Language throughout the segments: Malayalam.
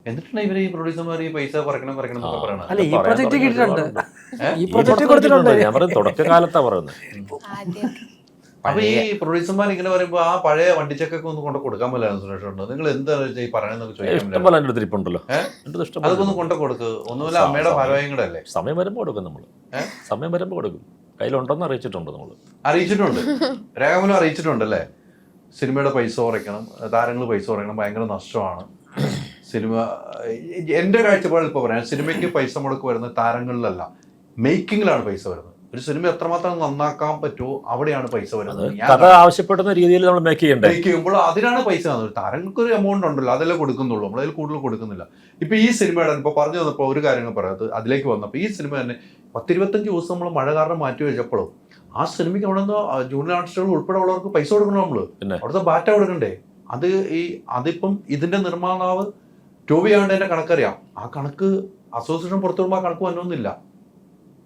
എന്നിട്ടാണ് ഇവര് ഈ പ്രൊഡ്യൂസർമാർ ഈ പൈസ കുറയ്ക്കണം എന്നൊക്കെ പറയണം. അല്ല ഈ പ്രൊജക്ട് കിട്ടിയിട്ടുണ്ട്, ഈ ഈ പ്രൊജക്ട് പ്രൊജക്ട് കൊടുത്തിട്ടുണ്ട്. ഞാൻ പറയുന്നത് തുടക്കകാലത്താ പറയുന്നത്. അപ്പൊ ഈ പ്രൊഡ്യൂസർമാർ ഇങ്ങനെ പറയുമ്പോ ആ പഴയ വണ്ടിച്ചക്കൊക്കെ ഒന്ന് കൊണ്ട് കൊടുക്കാൻ പറ്റില്ല സുരേഷ് ഉണ്ട്. നിങ്ങൾ എന്താണ് ഈ പറയണെന്നൊക്കെ ചോദിക്കാൻ ഇഷ്ടംപോലെ എൻ്റെ അടുത്ത് ഇരിപ്പുണ്ടല്ലോ. അതൊക്കെ ഒന്ന് കൊണ്ടു കൊടുക്ക്. ഒന്നുമില്ല, അമ്മയുടെ ഭാരവാഹിയും കൂടെ അല്ലേ. സമയം വരുമ്പോൾ കൊടുക്കും നമ്മൾ. സമയം വരുമ്പോൾ കൊടുക്കും. കയ്യിലുണ്ടെന്ന് അറിയിച്ചിട്ടുണ്ട് നമ്മൾ. അറിയിച്ചിട്ടുണ്ട്, രേഖാമൂലം അറിയിച്ചിട്ടുണ്ട് അല്ലേ. സിനിമയുടെ പൈസ കുറയ്ക്കണം, താരങ്ങൾ പൈസ കുറയ്ക്കണം, ഭയങ്കര നഷ്ടമാണ് സിനിമ. എൻ്റെ കാഴ്ചപ്പാടിൽ ഇപ്പോൾ പറയാം, സിനിമയ്ക്ക് പൈസ മുടക്ക് വരുന്നത് താരങ്ങളിലല്ല, മേക്കിങ്ങിലാണ് പൈസ വരുന്നത്. ഒരു സിനിമ എത്രമാത്രം നന്നാക്കാൻ പറ്റുമോ അവിടെയാണ് പൈസ വരുന്നത്. കഥ ആവശ്യപ്പെടുന്ന രീതിയിൽ നമ്മൾ മേക്ക് ചെയ്യണ്ടേ. മേക്ക് ചെയ്യുമ്പോൾ അതിനാണ് പൈസ തന്നത്. താരങ്ങൾക്ക് ഒരു എമൗണ്ട് ഉണ്ടല്ലോ, അതല്ലേ കൊടുക്കുന്നുള്ളൂ, നമ്മളതിൽ കൂടുതൽ കൊടുക്കുന്നില്ല. ഇപ്പൊ ഈ സിനിമയുടെ ഇപ്പോൾ പറഞ്ഞു തന്നപ്പോൾ ഒരു കാര്യങ്ങൾ പറയാത്തത് അതിലേക്ക് വന്നപ്പോൾ ഈ സിനിമ തന്നെ 10-25 ദിവസം നമ്മൾ മഴ കാരണം മാറ്റി വെച്ചപ്പോഴും ആ സിനിമയ്ക്ക് അവിടെ നിന്ന് ജൂനിയർ ആർട്ടിസ്റ്റുകൾ ഉൾപ്പെടെ ഉള്ളവർക്ക് പൈസ കൊടുക്കണം. നമ്മള് അവിടുത്തെ ബാറ്റ കൊടുക്കണ്ടേ. അതിപ്പം ഇതിന്റെ നിർമ്മാതാവ് ടോബി ആണ്ടതിന്റെ കണക്കറിയാം. ആ കണക്ക് അസോസിയേഷൻ പുറത്തു വരുമ്പോൾ ആ കണക്ക് വന്നൊന്നുമില്ല.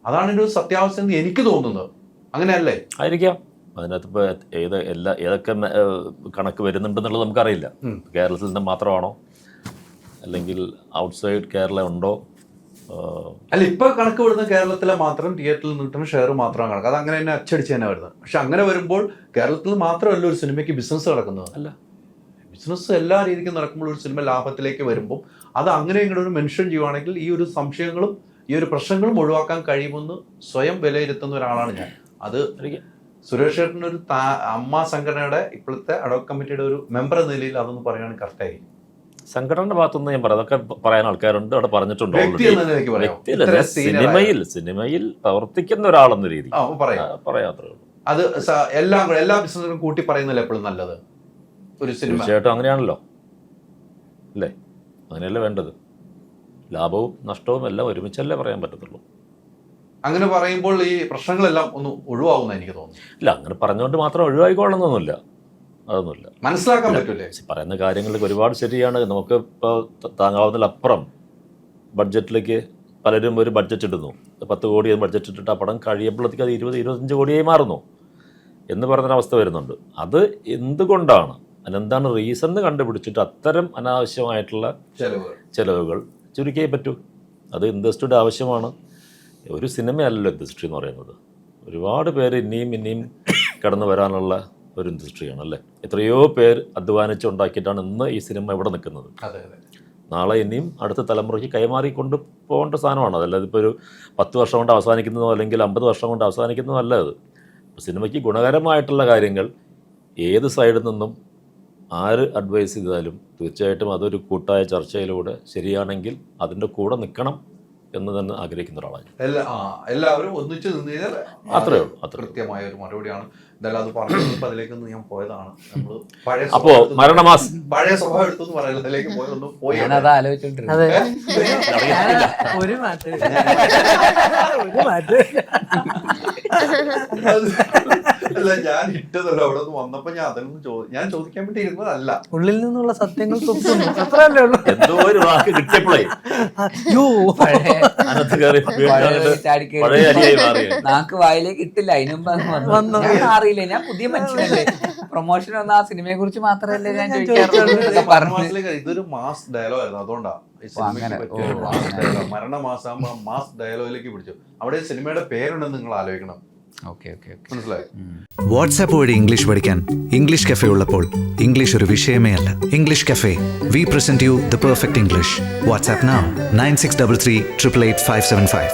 അതാണ് ഒരു സത്യാവസ്ഥ എന്ന് എനിക്ക് തോന്നുന്നത്. അങ്ങനെയല്ലേ? ആയിരിക്കാം. അതിനകത്ത് ഇപ്പോൾ ഏതൊക്കെ കണക്ക് വരുന്നുണ്ടെന്നുള്ളത് നമുക്കറിയില്ല. കേരളത്തിൽ നിന്ന് മാത്രമാണോ അല്ലെങ്കിൽ ഔട്ട്സൈഡ് കേരള ഉണ്ടോ? അല്ല, ഇപ്പൊ കണക്ക് വിടുന്ന കേരളത്തിലെ മാത്രം തിയേറ്ററിൽ കിട്ടുന്ന ഷെയർ മാത്രമാണ് കണക്ക്. അത് അങ്ങനെ തന്നെ അച്ചടിച്ച് തന്നെ വരുന്നത്. പക്ഷെ അങ്ങനെ വരുമ്പോൾ കേരളത്തിൽ മാത്രമല്ല ഒരു സിനിമയ്ക്ക് ബിസിനസ് നടക്കുന്നത്. അല്ല, ബിസിനസ് എല്ലാ രീതിക്കും നടക്കുമ്പോൾ ഒരു സിനിമ ലാഭത്തിലേക്ക് വരുമ്പോൾ അത് അങ്ങനെ ഇങ്ങനെ ഒരു മെൻഷൻ ചെയ്യുവാണെങ്കിൽ ഈ ഒരു സംശയങ്ങളും ഈ ഒരു പ്രശ്നങ്ങളും ഒഴിവാക്കാൻ കഴിയുമെന്ന് സ്വയം വിലയിരുത്തുന്ന ഒരാളാണ് ഞാൻ. അത് സുരേഷ് ചേട്ടൻ്റെ ഒരു അമ്മ സംഘടനയുടെ ഇപ്പോഴത്തെ അഡോക് കമ്മിറ്റിയുടെ ഒരു മെമ്പർ എന്ന നിലയിൽ അതൊന്ന് പറയുകയാണെങ്കിൽ കറക്റ്റായി. സംഘടനയുടെ ഭാഗത്തുനിന്ന് ഞാൻ പറയാം, അതൊക്കെ പറയാൻ ആൾക്കാരുണ്ട്, അവിടെ പറഞ്ഞിട്ടുണ്ട്. സിനിമയിൽ പ്രവർത്തിക്കുന്ന ഒരാളെന്ന രീതി പറയാത്രേ ഉള്ളൂ. അത് എല്ലാ ബിസിനസ്സിനും കൂട്ടി പറയുന്നില്ല എപ്പോഴും നല്ലത് ഒരു സിനിമ. തീർച്ചയായിട്ടും അങ്ങനെയാണല്ലോ അല്ലേ? അങ്ങനെയല്ലേ വേണ്ടത്. ലാഭവും നഷ്ടവും എല്ലാം ഒരുമിച്ചല്ലേ പറയാൻ പറ്റത്തുള്ളൂ. അങ്ങനെ പറയുമ്പോൾ ഈ പ്രശ്നങ്ങളെല്ലാം ഒന്ന് ഒഴിവാകുന്ന എനിക്ക് തോന്നുന്നു. ഇല്ല, അങ്ങനെ പറഞ്ഞുകൊണ്ട് മാത്രം ഒഴിവായിക്കോളണമെന്നൊന്നുമില്ല. അതൊന്നുമില്ല, മനസ്സിലാക്കാൻ പറ്റൂലേ. പറയുന്ന കാര്യങ്ങളൊക്കെ ഒരുപാട് ശരിയാണ്. നമുക്ക് ഇപ്പോൾ താങ്ങാവുന്നതിലപ്പുറം ബഡ്ജറ്റിലേക്ക് പലരും ഒരു ബഡ്ജറ്റ് ഇടുന്നു. 10 കോടി ബഡ്ജറ്റ് ഇട്ടിട്ട് ആ പടം കഴിയുമ്പോഴത്തേക്ക് അത് 20-25 കോടിയായി മാറുന്നു എന്ന് പറഞ്ഞൊരവസ്ഥ വരുന്നുണ്ട്. അത് എന്തുകൊണ്ടാണ്, അതിനെന്താണ് റീസൺ എന്ന് കണ്ടുപിടിച്ചിട്ട് അത്തരം അനാവശ്യമായിട്ടുള്ള ചെലവുകൾ ചുരുക്കിയേ പറ്റൂ. അത് ഇൻഡസ്ട്രിയുടെ ആവശ്യമാണ്. ഒരു സിനിമയല്ലല്ലോ ഇൻഡസ്ട്രി എന്ന് പറയുന്നത്. ഒരുപാട് പേര് ഇനിയും കടന്നു വരാനുള്ള ഒരു ഇൻഡസ്ട്രിയാണ് അല്ലേ. എത്രയോ പേർ അധ്വാനിച്ചുണ്ടാക്കിയിട്ടാണ് ഇന്ന് ഈ സിനിമ ഇവിടെ നിൽക്കുന്നത്. നാളെ ഇനിയും അടുത്ത തലമുറയ്ക്ക് കൈമാറിക്കൊണ്ട് പോകേണ്ട സാധനമാണ്. അതല്ലാതെ ഇപ്പോൾ ഒരു 10 വർഷം കൊണ്ട് അവസാനിക്കുന്നതോ അല്ലെങ്കിൽ 50 വർഷം കൊണ്ട് അവസാനിക്കുന്നതോ അല്ല. അത് സിനിമയ്ക്ക് ഗുണകരമായിട്ടുള്ള കാര്യങ്ങൾ ഏത് സൈഡിൽ നിന്നും ആര് അഡ്വൈസ് ചെയ്താലും തീർച്ചയായിട്ടും അതൊരു കൂട്ടായ ചർച്ചയിലൂടെ ശരിയാണെങ്കിൽ അതിൻ്റെ കൂടെ നിൽക്കണം എന്ന് തന്നെ ആഗ്രഹിക്കുന്ന ഒരാളാണ്. എല്ലാവരും ഒന്നിച്ച് നിന്ന് കഴിഞ്ഞാൽ അത്രേ ഉള്ളൂ. അത്ര കൃത്യമായ ഒരു മറുപടിയാണ്. എന്തായാലും അത് പറഞ്ഞപ്പോൾ അതിലേക്കൊന്ന് ഞാൻ പോയതാണ്. നമ്മൾ അപ്പോൾ മരണമാസ് പഴയ സ്വഭാവം എടുത്തു പറയുന്നത് അതിലേക്ക് പോയി ഞാനത് ആലോചിച്ചോണ്ടിരുന്നു. ഒരു മാറ്റം അല്ല, ഞാൻ ഇട്ടതല്ല. അവിടെ നിന്ന് വന്നപ്പോ ഞാൻ അതൊന്നും ഞാൻ ചോദിക്കാൻ വേണ്ടി ഇരുന്നതല്ല. ഉള്ളിൽ നിന്നുള്ള സത്യങ്ങൾ തുപ്പുന്നു, അത്രയല്ലേ ഉള്ളൂ. എന്തോ ഒരു വാക്ക് കിട്ടിയപ്പോഴേ നാക്ക് വായിലേക്ക് ഇട്ടില്ല. അതിനുമ്പ് അറിയില്ല, ഞാൻ പുതിയ മനുഷ്യനല്ലേ. പ്രൊമോഷൻ വന്ന ആ സിനിമയെ കുറിച്ച് മാത്രമല്ലേ ഞാൻ ചോദിക്കാറുള്ളൂ. ഇതൊരു മാസ് ഡയലോഗ് ആയിരുന്നു. അതുകൊണ്ടാ മരണമാസാകുമ്പോ മാസ് ഡയലോഗിലേക്ക് പിടിച്ചു. അവിടെ സിനിമയുടെ പേരുണ്ടെന്ന് നിങ്ങൾ ആലോചിക്കണം. മനസ്സിലായി? വാട്സാപ്പ് വഴി ഇംഗ്ലീഷ് പഠിക്കാൻ ഇംഗ്ലീഷ് കഫേ ഉള്ളപ്പോൾ ഇംഗ്ലീഷ് ഒരു വിഷയമേ അല്ല. English cafe, we present you the perfect English. WhatsApp now 9633 888 575.